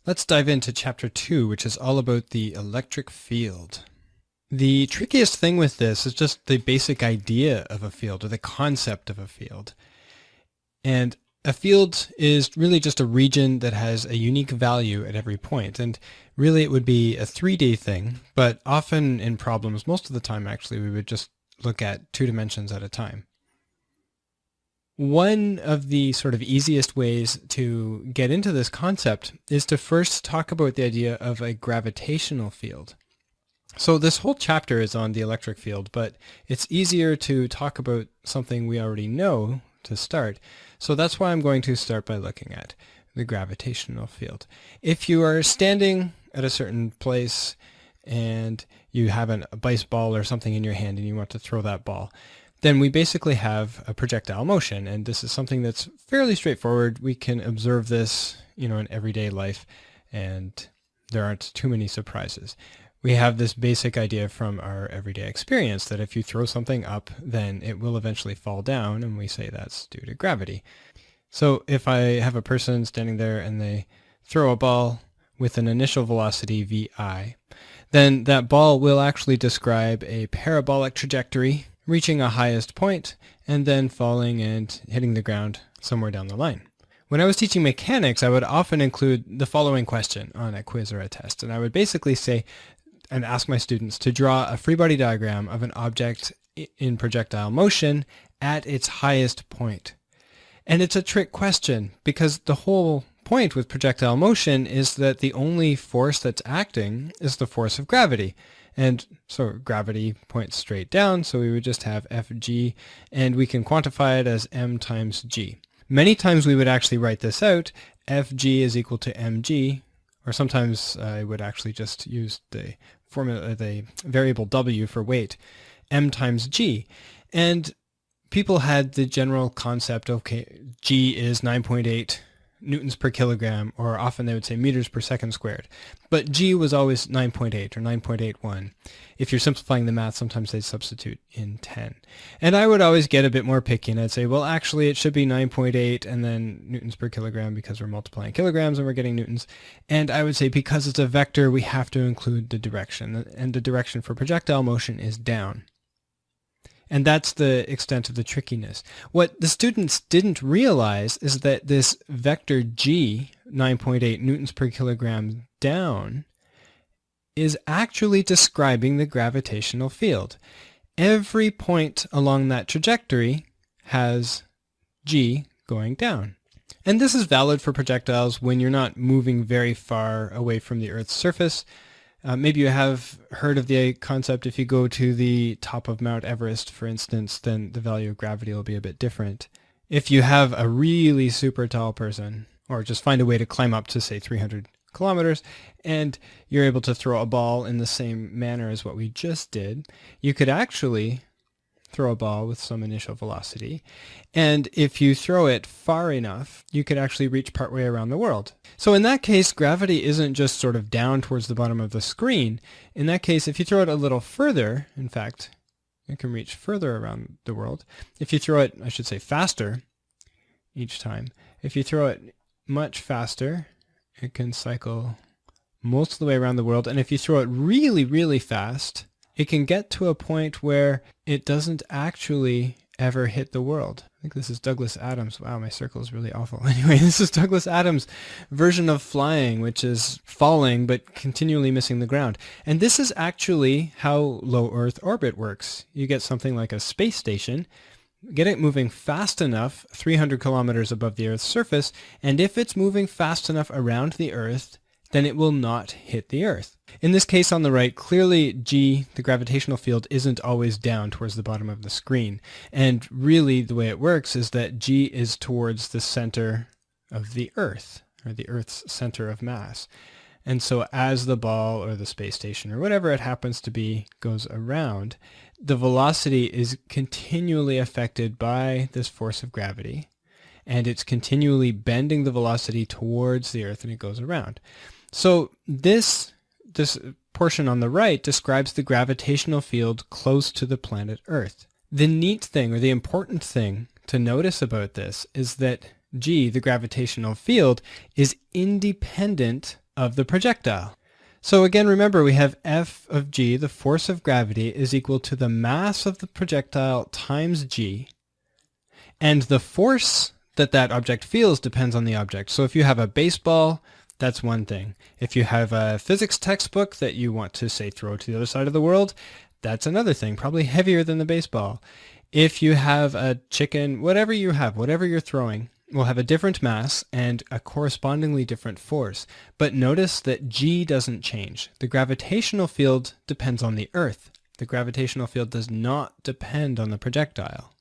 Let's dive into chapter 2, which is all about the electric field. The trickiest thing with this is just the basic idea of a field, or the concept of a field. And a field is really just a region that has a unique value at every point. And really it would be a 3D thing, but often in problems, most of the time actually, we would just look at 2 dimensions at a time. One of the sort of easiest ways to get into this concept is to first talk about the idea of a gravitational field. So this whole chapter is on the electric field, but it's easier to talk about something we already know to start. So that's why I'm going to start by looking at the gravitational field. If you are standing at a certain place and you have a baseball or something in your hand and you want to throw that ball, then we basically have a projectile motion, and this is something that's fairly straightforward. We can observe this, in everyday life, and there aren't too many surprises. We have this basic idea from our everyday experience that if you throw something up, then it will eventually fall down, and we say that's due to gravity. So if I have a person standing there and they throw a ball with an initial velocity vi, then that ball will actually describe a parabolic trajectory, reaching a highest point and then falling and hitting the ground somewhere down the line. When I was teaching mechanics, I would often include the following question on a quiz or a test, and I would basically say and ask my students to draw a free body diagram of an object in projectile motion at its highest point. And it's a trick question because the whole point with projectile motion is that the only force that's acting is the force of gravity. And so gravity points straight down, so we would just have Fg, and we can quantify it as m times g. Many times we would actually write this out, Fg is equal to mg, or sometimes I would actually just use the formula, the variable w for weight, m times g. And people had the general concept, okay, g is 9.8 newtons per kilogram, or often they would say meters per second squared. But g was always 9.8 or 9.81. If you're simplifying the math, sometimes they substitute in 10. And I would always get a bit more picky, and I'd say, well, actually, it should be 9.8 and then newtons per kilogram because we're multiplying kilograms and we're getting newtons. And I would say because it's a vector, we have to include the direction. And the direction for projectile motion is down. And that's the extent of the trickiness. What the students didn't realize is that this vector g, 9.8 newtons per kilogram down, is actually describing the gravitational field. Every point along that trajectory has g going down. And this is valid for projectiles when you're not moving very far away from the Earth's surface. Maybe you have heard of the concept, if you go to the top of Mount Everest, for instance, then the value of gravity will be a bit different. If you have a really super tall person, or just find a way to climb up to, say, 300 kilometers, and you're able to throw a ball in the same manner as what we just did, you could actually throw a ball with some initial velocity, and if you throw it far enough, you could actually reach partway around the world. So in that case, gravity isn't just sort of down towards the bottom of the screen. In that case, if you throw it a little further, in fact, it can reach further around the world. If you throw it, I should say, faster each time. If you throw it much faster, it can cycle most of the way around the world. And if you throw it really, really fast, it can get to a point where it doesn't actually ever hit the world. I think this is Douglas Adams. Wow, my circle is really awful. Anyway, this is Douglas Adams' version of flying, which is falling but continually missing the ground. And this is actually how low Earth orbit works. You get something like a space station, get it moving fast enough, 300 kilometers above the Earth's surface, and if it's moving fast enough around the Earth, then it will not hit the Earth. In this case on the right, clearly g, the gravitational field, isn't always down towards the bottom of the screen. And really the way it works is that g is towards the center of the Earth, or the Earth's center of mass. And so as the ball or the space station or whatever it happens to be goes around, the velocity is continually affected by this force of gravity, and it's continually bending the velocity towards the Earth, and it goes around. So this portion on the right describes the gravitational field close to the planet Earth. The neat thing, or the important thing to notice about this, is that g, the gravitational field, is independent of the projectile. So again, remember we have F of g, the force of gravity, is equal to the mass of the projectile times g, and the force that that object feels depends on the object. So if you have a baseball, that's one thing. If you have a physics textbook that you want to, say, throw to the other side of the world, that's another thing, probably heavier than the baseball. If you have a chicken, whatever you have, whatever you're throwing, will have a different mass and a correspondingly different force. But notice that g doesn't change. The gravitational field depends on the Earth. The gravitational field does not depend on the projectile.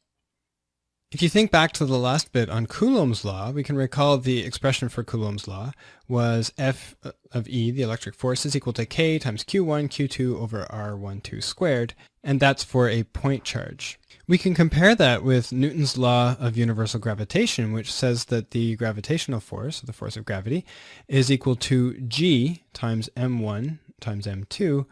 If you think back to the last bit on Coulomb's law, we can recall the expression for Coulomb's law was F of E, the electric force, is equal to K times Q1, Q2 over R12 squared, and that's for a point charge. We can compare that with Newton's law of universal gravitation, which says that the gravitational force, the force of gravity, is equal to G times M1 times M2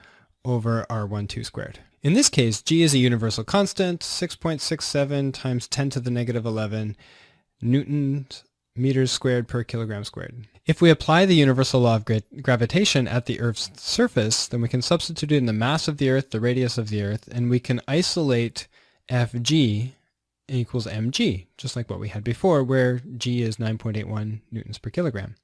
over R12 squared. In this case, G is a universal constant, 6.67 times 10 to the negative 11 Newton meters squared per kilogram squared. If we apply the universal law of gravitation at the Earth's surface, then we can substitute in the mass of the Earth, the radius of the Earth, and we can isolate Fg equals mg, just like what we had before, where g is 9.81 newtons per kilogram.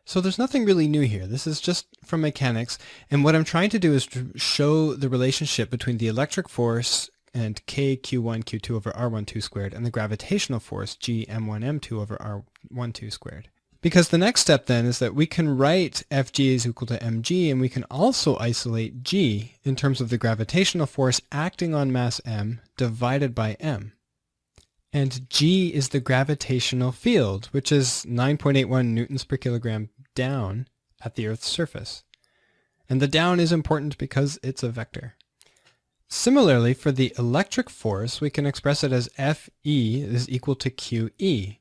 So there's nothing really new here. This is just from mechanics, and what I'm trying to do is to show the relationship between the electric force and k q1 q2 over r12 squared and the gravitational force g m1 m2 over r12 squared. Because the next step then is that we can write Fg is equal to mg, and we can also isolate g in terms of the gravitational force acting on mass m divided by m. And g is the gravitational field, which is 9.81 newtons per kilogram down at the Earth's surface. And the down is important because it's a vector. Similarly, for the electric force, we can express it as Fe is equal to Qe,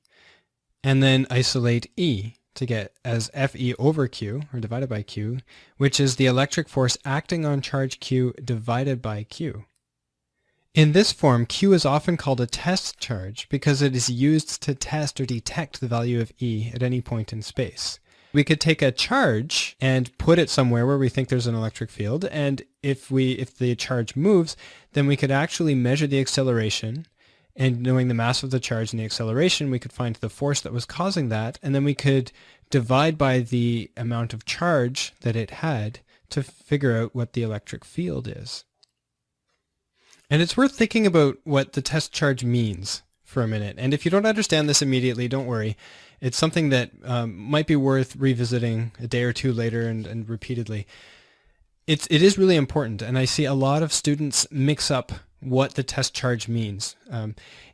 and then isolate E to get as Fe over Q, or divided by Q, which is the electric force acting on charge Q divided by Q. In this form, Q is often called a test charge because it is used to test or detect the value of E at any point in space. We could take a charge and put it somewhere where we think there's an electric field, and if the charge moves, then we could actually measure the acceleration, and knowing the mass of the charge and the acceleration, we could find the force that was causing that, and then we could divide by the amount of charge that it had to figure out what the electric field is. And it's worth thinking about what the test charge means for a minute. And if you don't understand this immediately, don't worry. It's something that might be worth revisiting a day or two later and repeatedly. It is really important, and I see a lot of students mix up what the test charge means.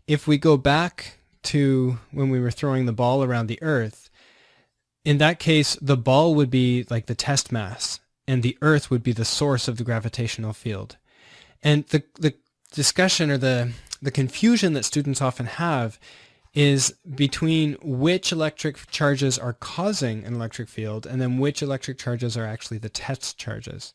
If we go back to when we were throwing the ball around the Earth, in that case, the ball would be like the test mass, and the Earth would be the source of the gravitational field. And the discussion or the confusion that students often have is between which electric charges are causing an electric field and then which electric charges are actually the test charges.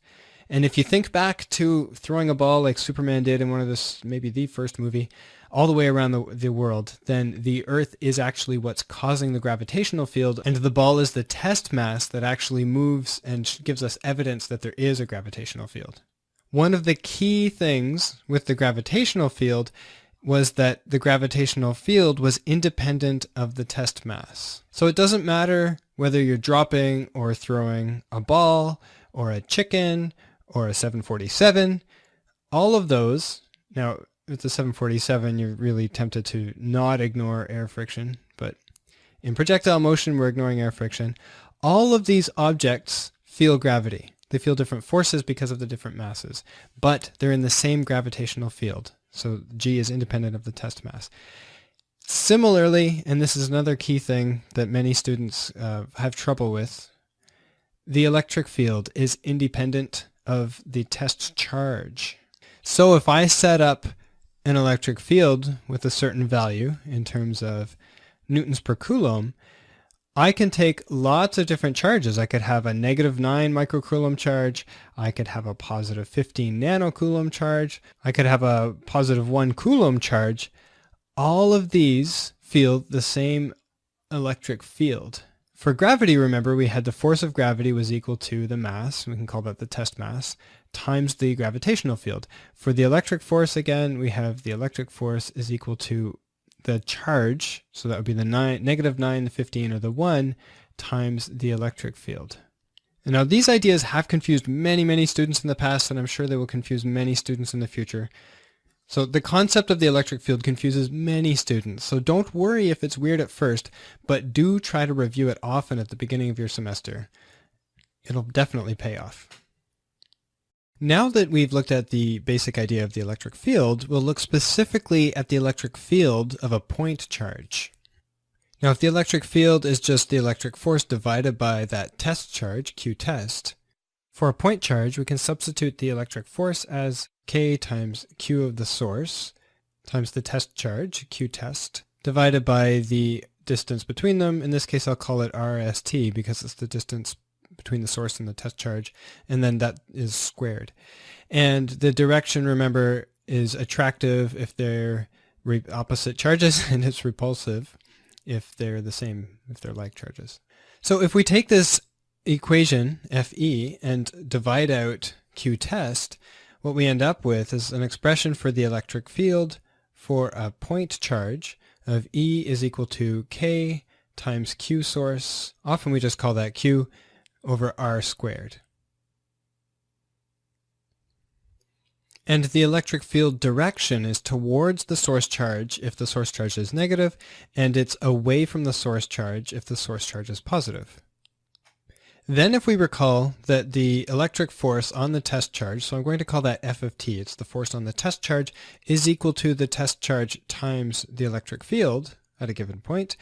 And if you think back to throwing a ball like Superman did in one of this, maybe the first movie, all the way around the world, then the Earth is actually what's causing the gravitational field, and the ball is the test mass that actually moves and gives us evidence that there is a gravitational field. One of the key things with the gravitational field was that the gravitational field was independent of the test mass. So it doesn't matter whether you're dropping or throwing a ball or a chicken or a 747, all of those, now with the 747 you're really tempted to not ignore air friction, but in projectile motion we're ignoring air friction. All of these objects feel gravity. They feel different forces because of the different masses, but they're in the same gravitational field. So G is independent of the test mass. Similarly, and this is another key thing that many students have trouble with, the electric field is independent of the test charge. So if I set up an electric field with a certain value in terms of newtons per coulomb, I can take lots of different charges. I could have a -9 microcoulomb charge. I could have a positive 15 nanocoulomb charge. I could have a positive 1 coulomb charge. All of these feel the same electric field For gravity, remember, we had the force of gravity was equal to the mass, we can call that the test mass, times the gravitational field. For the electric force, again, we have the electric force is equal to the charge, so that would be the -9, the 15, or the 1, times the electric field. And now these ideas have confused many, many students in the past, and I'm sure they will confuse many students in the future. So the concept of the electric field confuses many students, so don't worry if it's weird at first, but do try to review it often at the beginning of your semester. It'll definitely pay off. Now that we've looked at the basic idea of the electric field, we'll look specifically at the electric field of a point charge. Now, if the electric field is just the electric force divided by that test charge, Q test, for a point charge, we can substitute the electric force as K times Q of the source times the test charge, Q test, divided by the distance between them. In this case, I'll call it RST because it's the distance between the source and the test charge, and then that is squared. And the direction, remember, is attractive if they're opposite charges, and it's repulsive if they're the same, if they're like charges. So if we take this equation, Fe, and divide out Q test, what we end up with is an expression for the electric field for a point charge of E is equal to K times Q source. Often we just call that Q over R squared. And the electric field direction is towards the source charge if the source charge is negative, and it's away from the source charge if the source charge is positive. Then if we recall that the electric force on the test charge, so I'm going to call that F of t, it's the force on the test charge, is equal to the test charge times the electric field at a given point.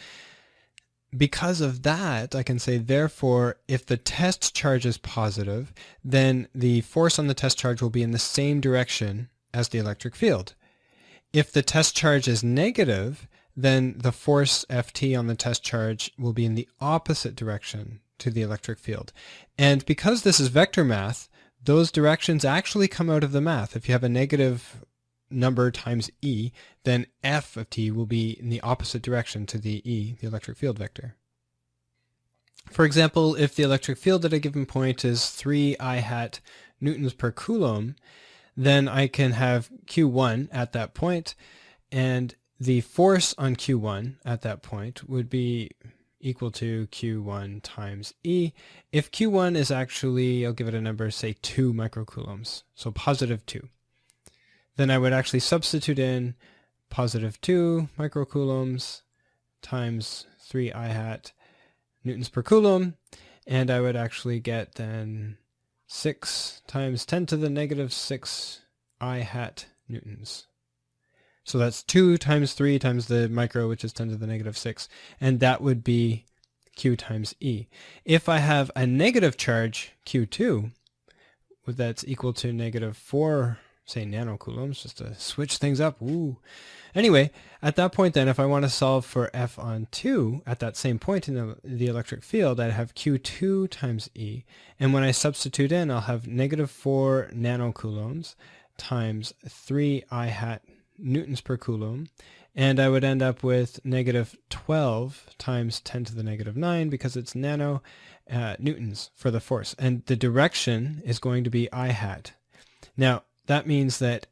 Because of that, I can say, therefore, if the test charge is positive, then the force on the test charge will be in the same direction as the electric field. If the test charge is negative, then the force Ft on the test charge will be in the opposite direction to the electric field. And because this is vector math, those directions actually come out of the math. If you have a negative number times E, then F of t will be in the opposite direction to the E, the electric field vector. For example, if the electric field at a given point is 3 I hat newtons per coulomb, then I can have Q1 at that point, and the force on Q1 at that point would be equal to Q1 times E. If Q1 is actually, I'll give it a number, say 2 microcoulombs, so positive 2. Then I would actually substitute in positive 2 microcoulombs times 3 I hat newtons per coulomb, and I would actually get then 6 times 10 to the negative 6 I hat newtons. So that's 2 times 3 times the micro, which is 10 to the negative 6, and that would be Q times E. If I have a negative charge, Q2, that's equal to negative 4, say, nanocoulombs, just to switch things up. Ooh. Anyway, at that point then, if I want to solve for F on 2, at that same point in the electric field, I'd have Q2 times E, and when I substitute in, I'll have negative 4 nanocoulombs times 3 I hat newtons per coulomb, and I would end up with negative 12 times 10 to the negative 9 because it's nano newtons for the force, and the direction is going to be I hat. Now that means that,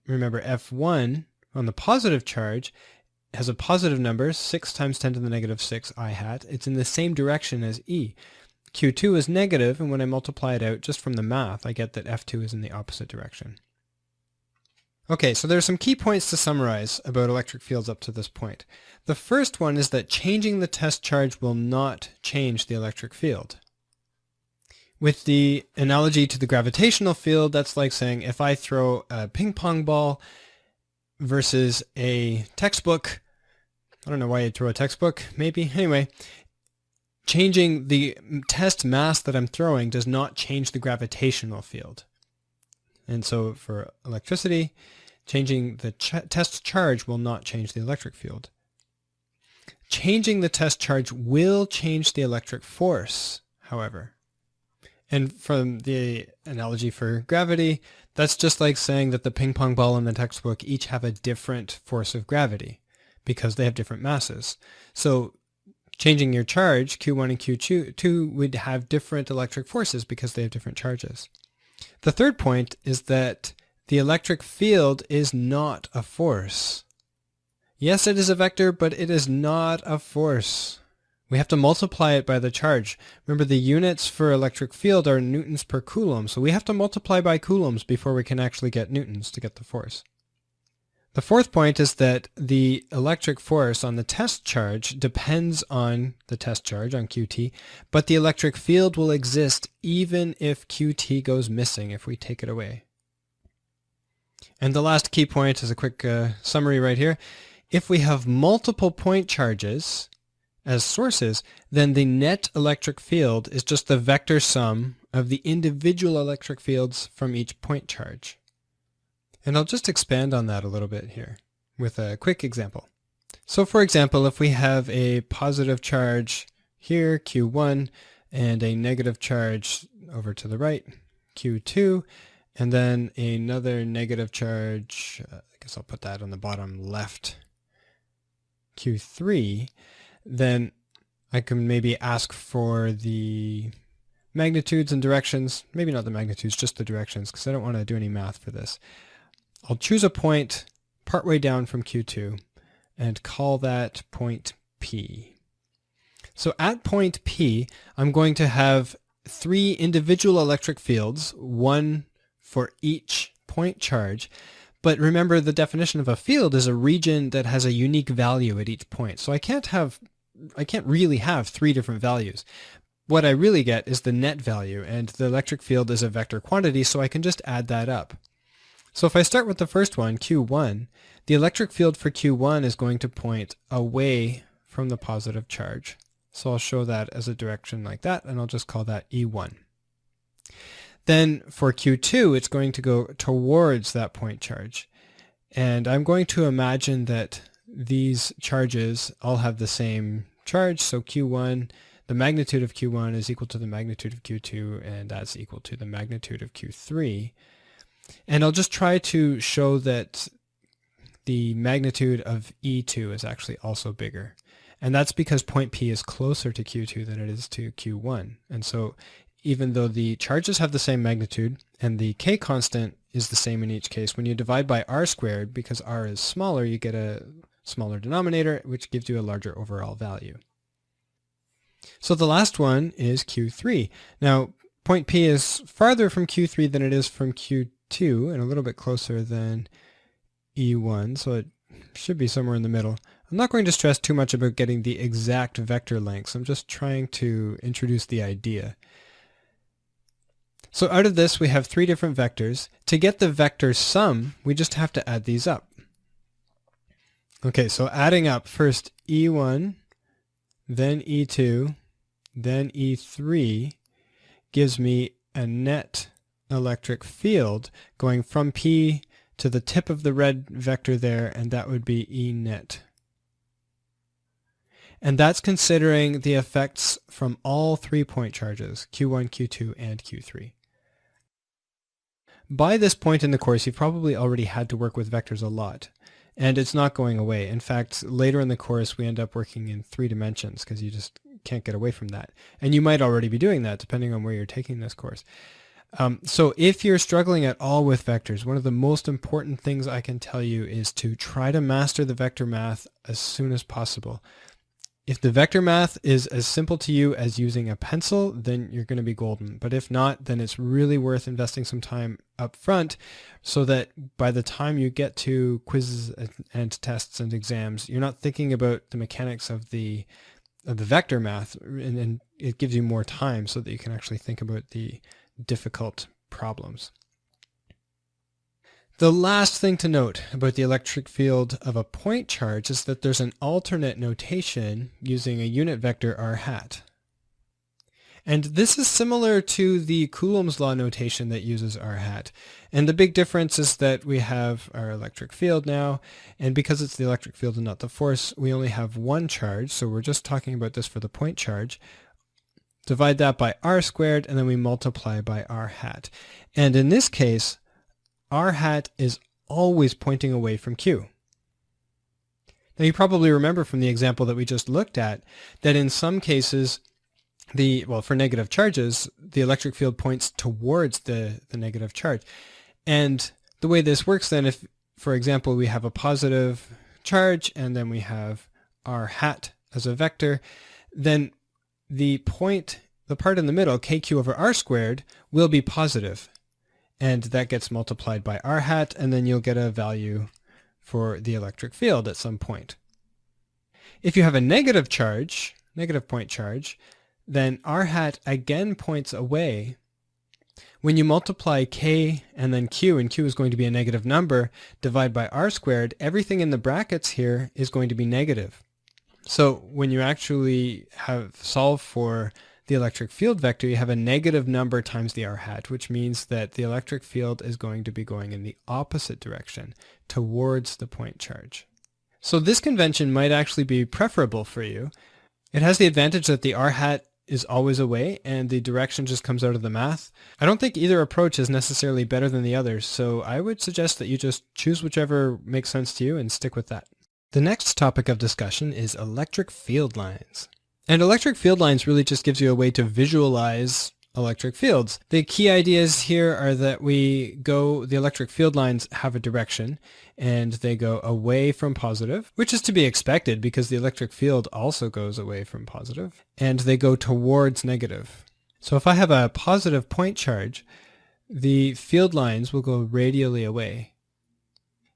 remember, F1 on the positive charge has a positive number, 6 times 10 to the negative 6 I hat. It's in the same direction as E. Q2 is negative, and when I multiply it out just from the math, I get that F2 is in the opposite direction. Okay, so there are some key points to summarize about electric fields up to this point. The first one is that changing the test charge will not change the electric field. With the analogy to the gravitational field, that's like saying if I throw a ping pong ball versus a textbook, I don't know why you'd throw a textbook, maybe, anyway, changing the test mass that I'm throwing does not change the gravitational field. And so for electricity, changing the test charge will not change the electric field. Changing the test charge will change the electric force, however. And from the analogy for gravity, that's just like saying that the ping pong ball and the textbook each have a different force of gravity because they have different masses. So changing your charge, Q1 and Q2 would have different electric forces because they have different charges. The third point is that the electric field is not a force. Yes, it is a vector, but it is not a force. We have to multiply it by the charge. Remember, the units for electric field are newtons per coulomb, so we have to multiply by coulombs before we can actually get newtons to get the force. The fourth point is that the electric force on the test charge depends on the test charge, on QT, but the electric field will exist even if QT goes missing, if we take it away. And the last key point is a quick summary right here. If we have multiple point charges as sources, then the net electric field is just the vector sum of the individual electric fields from each point charge. And I'll just expand on that a little bit here with a quick example. So for example, if we have a positive charge here, Q1, and a negative charge over to the right, Q2, and then another negative charge, I guess I'll put that on the bottom left, Q3, then I can maybe ask for the magnitudes and directions, maybe not the magnitudes, just the directions, because I don't want to do any math for this. I'll choose a point partway down from Q2 and call that point P. So at point P, I'm going to have three individual electric fields, one for each point charge. But remember, the definition of a field is a region that has a unique value at each point. So I can't really have three different values. What I really get is the net value, and the electric field is a vector quantity, so I can just add that up. So if I start with the first one, Q1, the electric field for Q1 is going to point away from the positive charge. So I'll show that as a direction like that, and I'll just call that E1. Then for Q2, it's going to go towards that point charge. And I'm going to imagine that these charges all have the same charge. So Q1, the magnitude of Q1 is equal to the magnitude of Q2, and that's equal to the magnitude of Q3. And I'll just try to show that the magnitude of E2 is actually also bigger. And that's because point P is closer to Q2 than it is to Q1. And so even though the charges have the same magnitude and the K constant is the same in each case, when you divide by R squared, because R is smaller, you get a smaller denominator, which gives you a larger overall value. So the last one is Q3. Now, point P is farther from Q3 than it is from Q2 and a little bit closer than E1, so it should be somewhere in the middle. I'm not going to stress too much about getting the exact vector lengths. I'm just trying to introduce the idea. So out of this, we have three different vectors. To get the vector sum, we just have to add these up. Okay, so adding up first E1, then E2, then E3 gives me a net electric field going from P to the tip of the red vector there, and that would be E net. And that's considering the effects from all 3 point charges, Q1, Q2, and Q3. By this point in the course, you've probably already had to work with vectors a lot, and it's not going away. In fact, later in the course, we end up working in 3 dimensions because you just can't get away from that. And you might already be doing that depending on where you're taking this course. So if you're struggling at all with vectors, one of the most important things I can tell you is to try to master the vector math as soon as possible. If the vector math is as simple to you as using a pencil, then you're going to be golden. But if not, then it's really worth investing some time up front so that by the time you get to quizzes and tests and exams, you're not thinking about the mechanics of the vector math, and it gives you more time so that you can actually think about the difficult problems. The last thing to note about the electric field of a point charge is that there's an alternate notation using a unit vector r hat. And this is similar to the Coulomb's law notation that uses r hat. And the big difference is that we have our electric field now, and because it's the electric field and not the force, we only have one charge, so we're just talking about this for the point charge. Divide that by r squared, and then we multiply by r hat. And in this case, r hat is always pointing away from Q. Now you probably remember from the example that we just looked at that in some cases, for negative charges, the electric field points towards the negative charge. And the way this works then, if, for example, we have a positive charge and then we have r hat as a vector, then the part in the middle, kq over r squared, will be positive. And that gets multiplied by r hat, and then you'll get a value for the electric field at some point. If you have a negative charge, negative point charge, then r hat again points away. When you multiply k and then q, and q is going to be a negative number, divide by r squared, everything in the brackets here is going to be negative. So when you actually solve for the electric field vector, you have a negative number times the r hat, which means that the electric field is going to be going in the opposite direction, towards the point charge. So this convention might actually be preferable for you. It has the advantage that the r hat is always away and the direction just comes out of the math. I don't think either approach is necessarily better than the others, so I would suggest that you just choose whichever makes sense to you and stick with that. The next topic of discussion is electric field lines. And electric field lines really just gives you a way to visualize electric fields. The key ideas here are that the electric field lines have a direction and they go away from positive, which is to be expected because the electric field also goes away from positive, and they go towards negative. So if I have a positive point charge, the field lines will go radially away.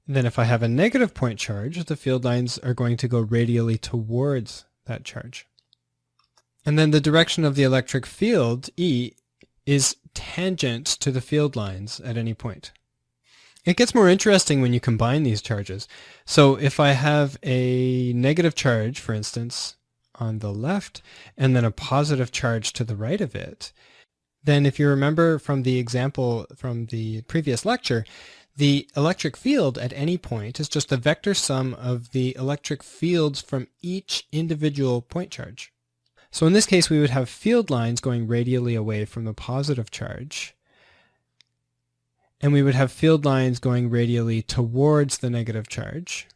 Then if I have a negative point charge, the field lines are going to go radially towards that charge. And then the direction of the electric field, E, is tangent to the field lines at any point. It gets more interesting when you combine these charges. So if I have a negative charge, for instance, on the left, and then a positive charge to the right of it, then if you remember from the example from the previous lecture, the electric field at any point is just the vector sum of the electric fields from each individual point charge. So in this case, we would have field lines going radially away from the positive charge, and we would have field lines going radially towards the negative charge.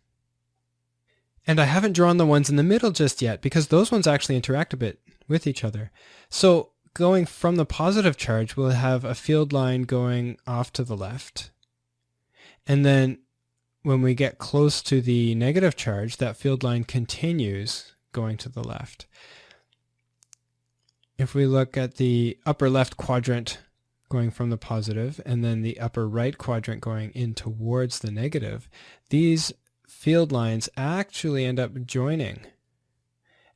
And I haven't drawn the ones in the middle just yet because those ones actually interact a bit with each other. So going from the positive charge, we'll have a field line going off to the left. And then when we get close to the negative charge, that field line continues going to the left. If we look at the upper left quadrant going from the positive and then the upper right quadrant going in towards the negative, these field lines actually end up joining.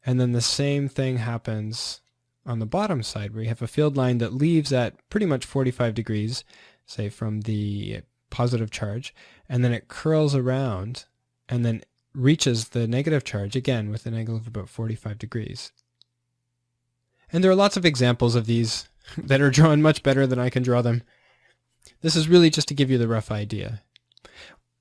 And then the same thing happens on the bottom side where you have a field line that leaves at pretty much 45 degrees, say from the positive charge, and then it curls around and then reaches the negative charge again with an angle of about 45 degrees. And there are lots of examples of these that are drawn much better than I can draw them. This is really just to give you the rough idea.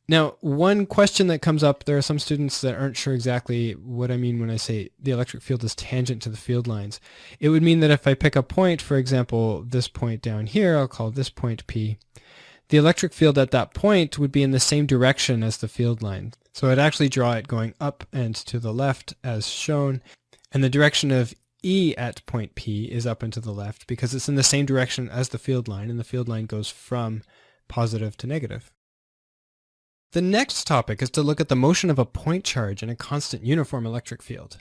Now, one question that comes up, there are some students that aren't sure exactly what I mean when I say the electric field is tangent to the field lines. It would mean that if I pick a point, for example, this point down here, I'll call this point P, the electric field at that point would be in the same direction as the field line. So I'd actually draw it going up and to the left as shown, and the direction of E at point P is up and to the left because it's in the same direction as the field line, and the field line goes from positive to negative. The next topic is to look at the motion of a point charge in a constant uniform electric field.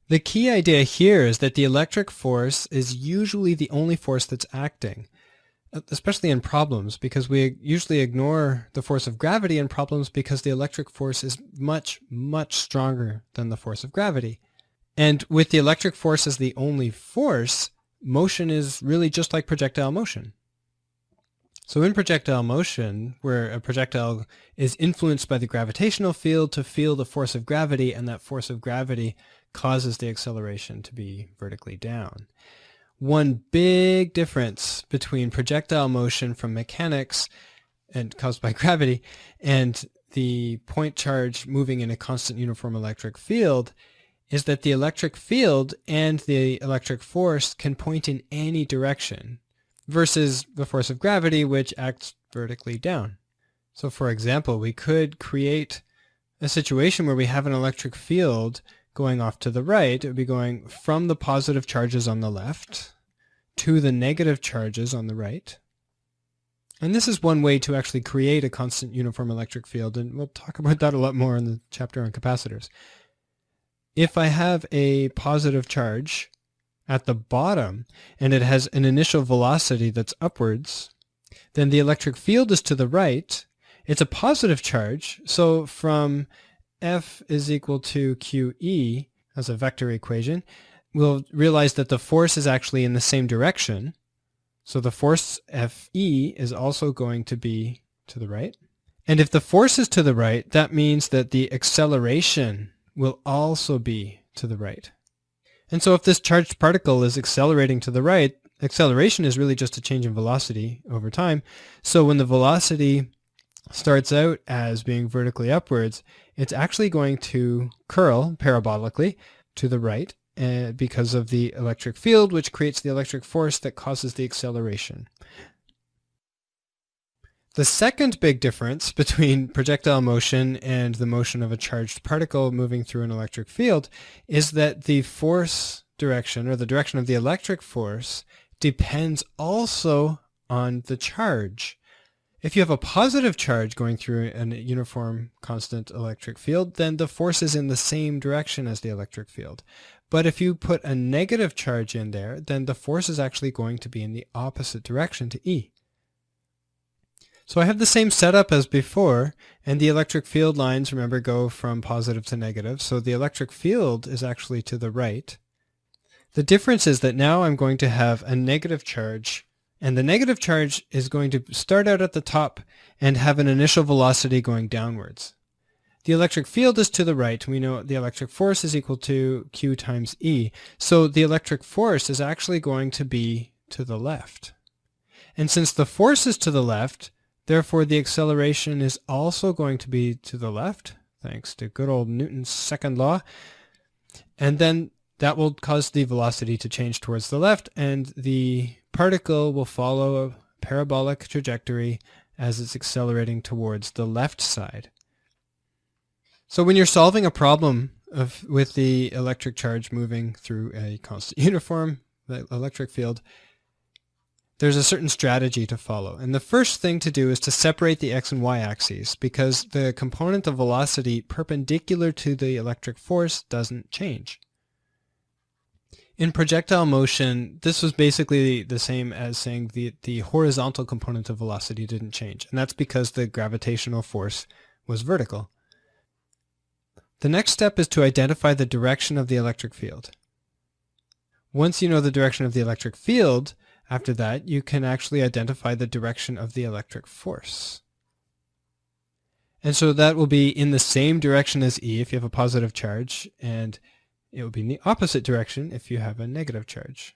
The key idea here is that the electric force is usually the only force that's acting, especially in problems, because we usually ignore the force of gravity in problems because the electric force is much, much stronger than the force of gravity. And with the electric force as the only force, motion is really just like projectile motion. So in projectile motion, where a projectile is influenced by the gravitational field to feel the force of gravity, and that force of gravity causes the acceleration to be vertically down. One big difference between projectile motion from mechanics and caused by gravity and the point charge moving in a constant uniform electric field is that the electric field and the electric force can point in any direction versus the force of gravity, which acts vertically down. So for example, we could create a situation where we have an electric field going off to the right. It would be going from the positive charges on the left to the negative charges on the right. And this is one way to actually create a constant uniform electric field, and we'll talk about that a lot more in the chapter on capacitors. If I have a positive charge at the bottom and it has an initial velocity that's upwards, then the electric field is to the right. It's a positive charge, so from F is equal to QE as a vector equation, we'll realize that the force is actually in the same direction. So the force Fe is also going to be to the right. And if the force is to the right, that means that the acceleration will also be to the right. And so if this charged particle is accelerating to the right, acceleration is really just a change in velocity over time. So when the velocity starts out as being vertically upwards, it's actually going to curl parabolically to the right because of the electric field, which creates the electric force that causes the acceleration. The second big difference between projectile motion and the motion of a charged particle moving through an electric field is that the force direction, or the direction of the electric force, depends also on the charge. If you have a positive charge going through a uniform constant electric field, then the force is in the same direction as the electric field. But if you put a negative charge in there, then the force is actually going to be in the opposite direction to E. So I have the same setup as before, and the electric field lines, remember, go from positive to negative. So the electric field is actually to the right. The difference is that now I'm going to have a negative charge, and the negative charge is going to start out at the top and have an initial velocity going downwards. The electric field is to the right. We know the electric force is equal to Q times E. So the electric force is actually going to be to the left. And since the force is to the left, therefore the acceleration is also going to be to the left, thanks to good old Newton's second law. And then that will cause the velocity to change towards the left, and the particle will follow a parabolic trajectory as it's accelerating towards the left side. So when you're solving a problem with the electric charge moving through a constant uniform electric field, there's a certain strategy to follow. And the first thing to do is to separate the x and y axes, because the component of velocity perpendicular to the electric force doesn't change. In projectile motion, this was basically the same as saying the horizontal component of velocity didn't change, and that's because the gravitational force was vertical. The next step is to identify the direction of the electric field. Once you know the direction of the electric field, after that, you can actually identify the direction of the electric force. And so that will be in the same direction as E if you have a positive charge, and it will be in the opposite direction if you have a negative charge.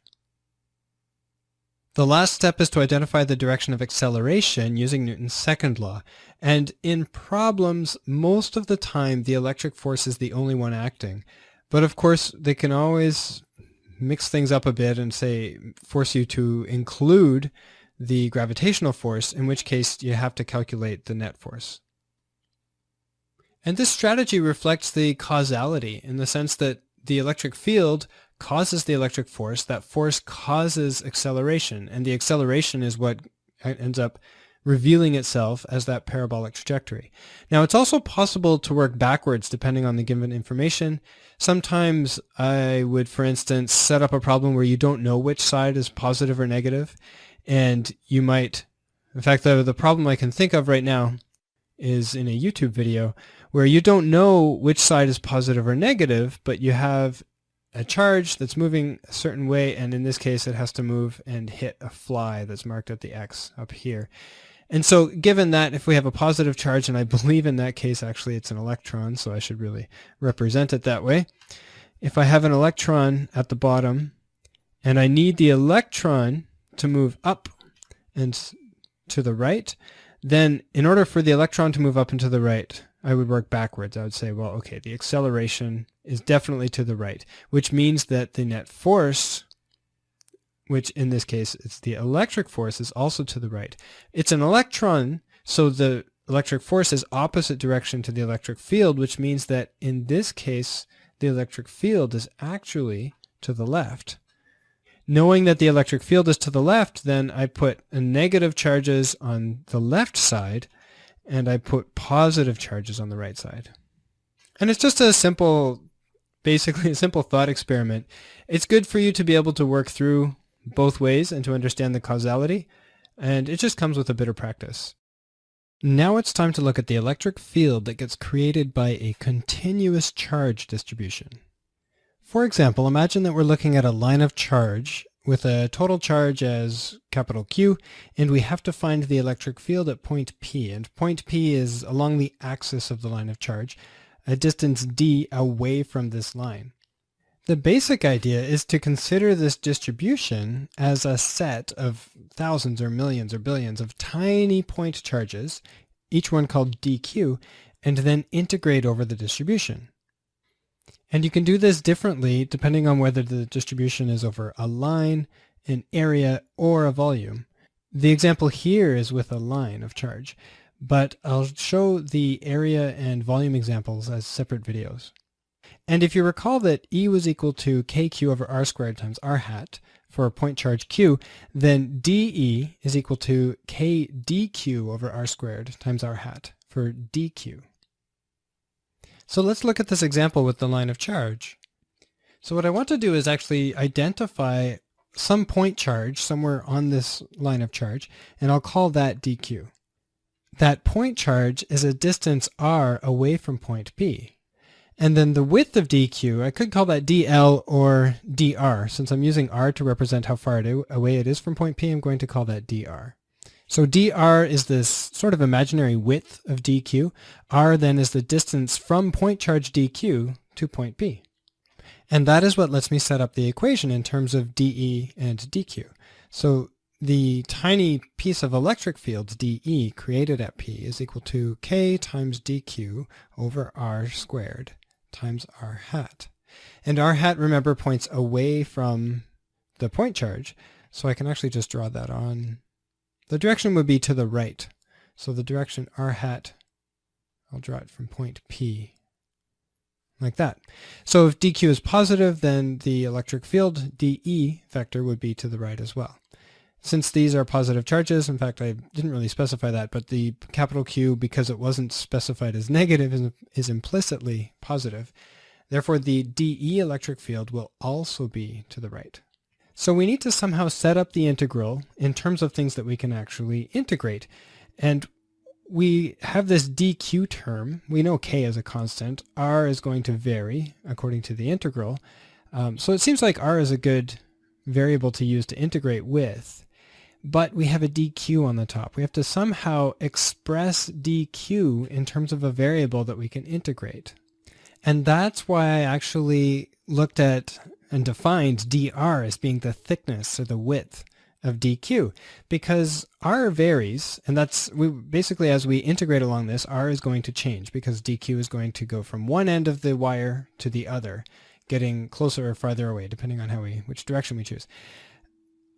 The last step is to identify the direction of acceleration using Newton's second law. And in problems, most of the time, the electric force is the only one acting. But of course, they can always mix things up a bit and say, force you to include the gravitational force, in which case you have to calculate the net force. And this strategy reflects the causality in the sense that the electric field causes the electric force, that force causes acceleration, and the acceleration is what ends up revealing itself as that parabolic trajectory. Now, it's also possible to work backwards depending on the given information. Sometimes I would, for instance, set up a problem where you don't know which side is positive or negative, and you might, in fact, the problem I can think of right now is in a YouTube video where you don't know which side is positive or negative, but you have a charge that's moving a certain way, and in this case it has to move and hit a fly that's marked at the X up here. And so given that, if we have a positive charge, and I believe in that case actually it's an electron, so I should really represent it that way. If I have an electron at the bottom, and I need the electron to move up and to the right, then in order for the electron to move up and to the right, I would work backwards. I would say, well, okay, the acceleration is definitely to the right, which means that the net force, which in this case it's the electric force, is also to the right. It's an electron, so the electric force is opposite direction to the electric field, which means that in this case, the electric field is actually to the left. Knowing that the electric field is to the left, then I put negative charges on the left side, and I put positive charges on the right side. And it's just a simple, basically a simple thought experiment. It's good for you to be able to work through both ways and to understand the causality, and it just comes with a bit of practice. Now it's time to look at the electric field that gets created by a continuous charge distribution. For example, imagine that we're looking at a line of charge with a total charge as capital Q, and we have to find the electric field at point P. And point P is along the axis of the line of charge, a distance d away from this line. The basic idea is to consider this distribution as a set of thousands or millions or billions of tiny point charges, each one called dq, and then integrate over the distribution. And you can do this differently depending on whether the distribution is over a line, an area, or a volume. The example here is with a line of charge, but I'll show the area and volume examples as separate videos. And if you recall that E was equal to kq over r squared times r hat for a point charge q, then dE is equal to k dq over r squared times r hat for dq. So let's look at this example with the line of charge. So what I want to do is actually identify some point charge somewhere on this line of charge, and I'll call that dq. That point charge is a distance r away from point P. And then the width of dq, I could call that dl or dr. Since I'm using r to represent how far away it is from point P, I'm going to call that dr. So dr is this sort of imaginary width of dq. R then is the distance from point charge dq to point P. And that is what lets me set up the equation in terms of dE and dq. So the tiny piece of electric field dE created at P is equal to k times dq over r squared times r hat. And r hat, remember, points away from the point charge, so I can actually just draw that on. The direction would be to the right. So the direction r hat, I'll draw it from point P, like that. So if dq is positive, then the electric field dE vector would be to the right as well. Since these are positive charges, in fact I didn't really specify that, but the capital Q, because it wasn't specified as negative, is implicitly positive. Therefore the dE electric field will also be to the right. So we need to somehow set up the integral in terms of things that we can actually integrate. And we have this dq term. We know k is a constant. R is going to vary according to the integral. So it seems like r is a good variable to use to integrate with. But we have a dq on the top. We have to somehow express dq in terms of a variable that we can integrate. And that's why I actually looked at and defined dr as being the thickness or the width of dq, because r varies, and basically as we integrate along this, r is going to change because dq is going to go from one end of the wire to the other, getting closer or farther away depending on which direction we choose.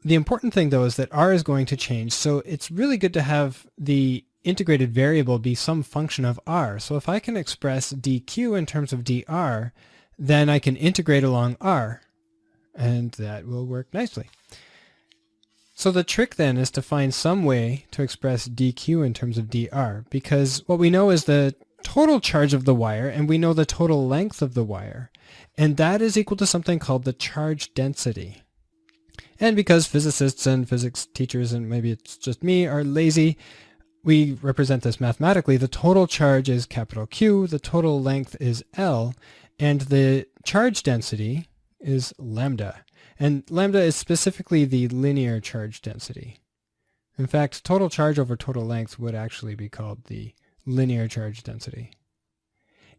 The important thing though is that r is going to change, so it's really good to have the integrated variable be some function of r. So if I can express dq in terms of dr, then I can integrate along r, and that will work nicely. So the trick then is to find some way to express dq in terms of dr, because what we know is the total charge of the wire, and we know the total length of the wire, and that is equal to something called the charge density. And because physicists and physics teachers, and maybe it's just me, are lazy, we represent this mathematically. The total charge is capital Q, the total length is L, and the charge density is lambda. And lambda is specifically the linear charge density. In fact, total charge over total length would actually be called the linear charge density.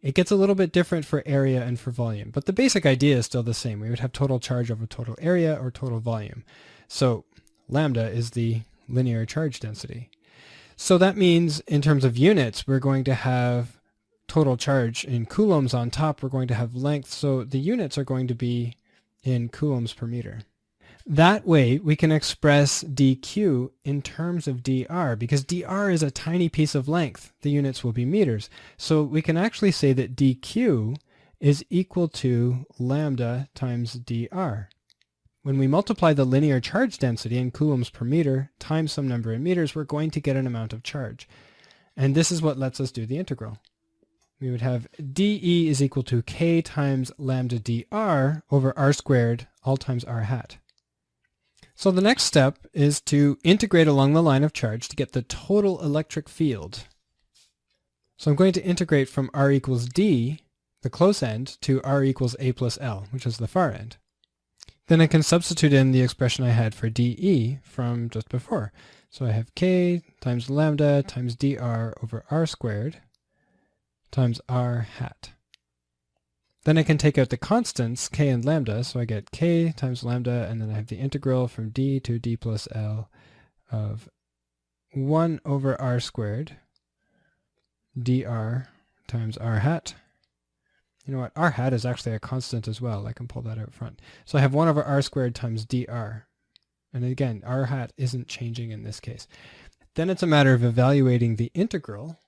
It gets a little bit different for area and for volume, but the basic idea is still the same. We would have total charge over total area or total volume. So lambda is the linear charge density. So that means in terms of units, we're going to have total charge in coulombs on top. We're going to have length, so the units are going to be in coulombs per meter. That way we can express dq in terms of dr, because dr is a tiny piece of length. The units will be meters. So we can actually say that dq is equal to lambda times dr. When we multiply the linear charge density in coulombs per meter times some number in meters, we're going to get an amount of charge. And this is what lets us do the integral. We would have dE is equal to k times lambda dr over r squared all times r hat. So the next step is to integrate along the line of charge to get the total electric field. So I'm going to integrate from r equals d, the close end, to r equals a plus l, which is the far end. Then I can substitute in the expression I had for dE from just before. So I have k times lambda times dr over r squared times r hat. Then I can take out the constants, k and lambda, so I get k times lambda, and then I have the integral from d to d plus l of 1 over r squared dr times r hat. You know what, r hat is actually a constant as well. I can pull that out front. So I have 1 over r squared times dr. And again, r hat isn't changing in this case. Then it's a matter of evaluating the integral.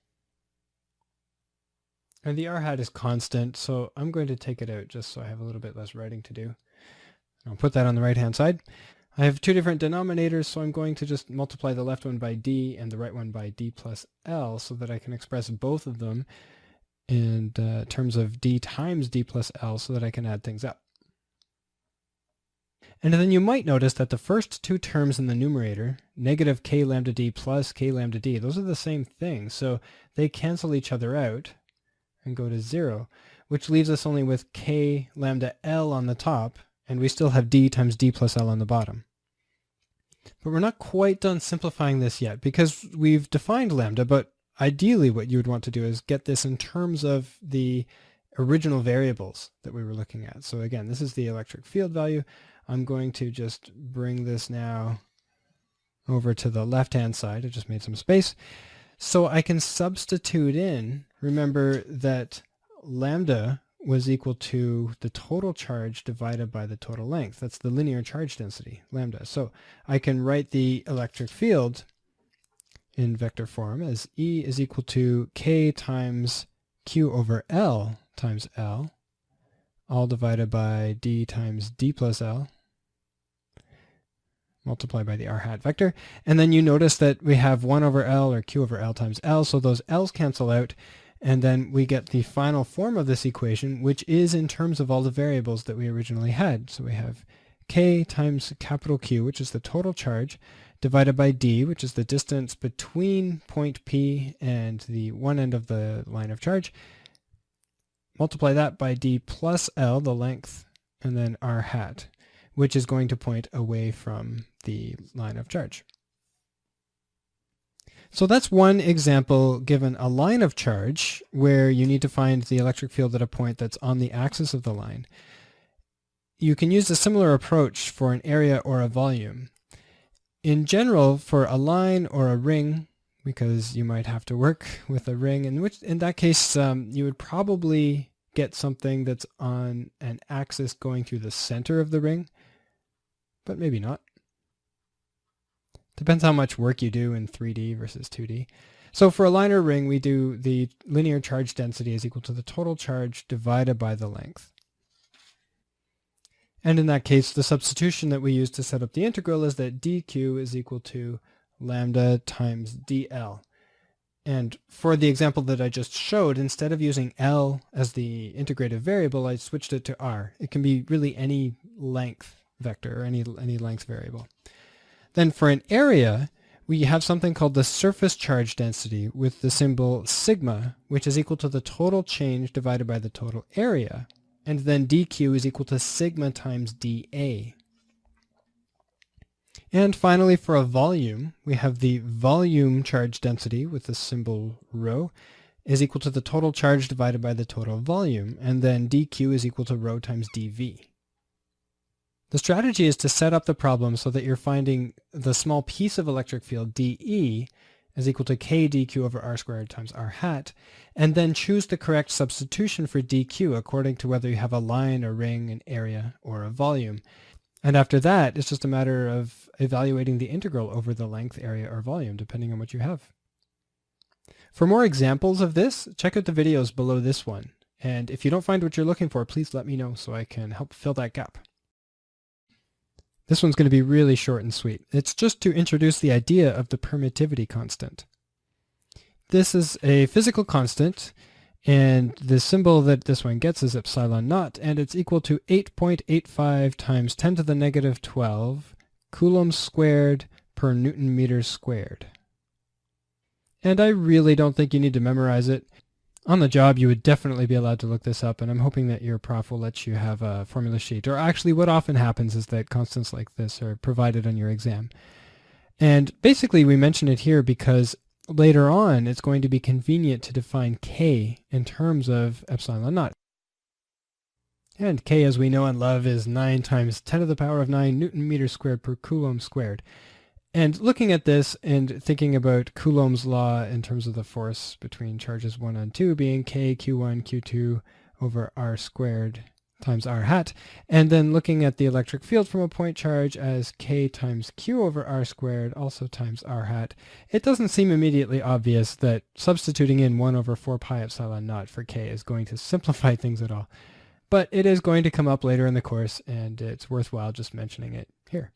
And the r hat is constant, so I'm going to take it out just so I have a little bit less writing to do. I'll put that on the right-hand side. I have two different denominators, so I'm going to just multiply the left one by d and the right one by d plus l so that I can express both of them in terms of d times d plus l so that I can add things up. And then you might notice that the first two terms in the numerator, negative k lambda d plus k lambda d, those are the same thing, so they cancel each other out and go to 0, which leaves us only with k lambda l on the top, and we still have d times d plus l on the bottom. But we're not quite done simplifying this yet, because we've defined lambda, but ideally what you would want to do is get this in terms of the original variables that we were looking at. So again, this is the electric field value. I'm going to just bring this now over to the left-hand side. I just made some space. So I can substitute in, remember that lambda was equal to the total charge divided by the total length. That's the linear charge density, lambda. So I can write the electric field in vector form as E is equal to k times q over L times L, all divided by d times d plus L, multiplied by the r hat vector. And then you notice that we have 1 over L or q over L times L, so those L's cancel out, and then we get the final form of this equation, which is in terms of all the variables that we originally had. So we have k times capital Q, which is the total charge, divided by d, which is the distance between point P and the one end of the line of charge. Multiply that by d plus L, the length, and then r hat, which is going to point away from the line of charge. So that's one example given a line of charge where you need to find the electric field at a point that's on the axis of the line. You can use a similar approach for an area or a volume. In general, for a line or a ring, because you might have to work with a ring, in that case you would probably get something that's on an axis going through the center of the ring, but maybe not. Depends how much work you do in 3D versus 2D. So for a line or ring, we do the linear charge density is equal to the total charge divided by the length. And in that case, the substitution that we use to set up the integral is that dq is equal to lambda times dl. And for the example that I just showed, instead of using L as the integrative variable, I switched it to R. It can be really any length vector or any length variable. Then for an area, we have something called the surface charge density with the symbol sigma, which is equal to the total change divided by the total area. And then dq is equal to sigma times dA. And finally, for a volume, we have the volume charge density with the symbol rho is equal to the total charge divided by the total volume, and then dq is equal to rho times dv. The strategy is to set up the problem so that you're finding the small piece of electric field dE is equal to k dq over r squared times r hat, and then choose the correct substitution for dq according to whether you have a line, a ring, an area, or a volume. And after that, it's just a matter of evaluating the integral over the length, area, or volume, depending on what you have. For more examples of this, check out the videos below this one. And if you don't find what you're looking for, please let me know so I can help fill that gap. This one's going to be really short and sweet. It's just to introduce the idea of the permittivity constant. This is a physical constant, and the symbol that this one gets is epsilon naught, and it's equal to 8.85 times 10 to the negative 12 coulombs squared per Newton meters squared. And I really don't think you need to memorize it. On the job, you would definitely be allowed to look this up, and I'm hoping that your prof will let you have a formula sheet. Or actually, what often happens is that constants like this are provided on your exam. And basically, we mention it here because later on, it's going to be convenient to define K in terms of epsilon naught. And K, as we know and love, is 9 times 10 to the power of 9 Newton meters squared per coulomb squared. And looking at this and thinking about Coulomb's law in terms of the force between charges 1 and 2 being K Q1 Q2 over R squared times R hat, and then looking at the electric field from a point charge as K times Q over R squared also times R hat, it doesn't seem immediately obvious that substituting in 1 over 4 pi epsilon naught for K is going to simplify things at all. But it is going to come up later in the course, and it's worthwhile just mentioning it here.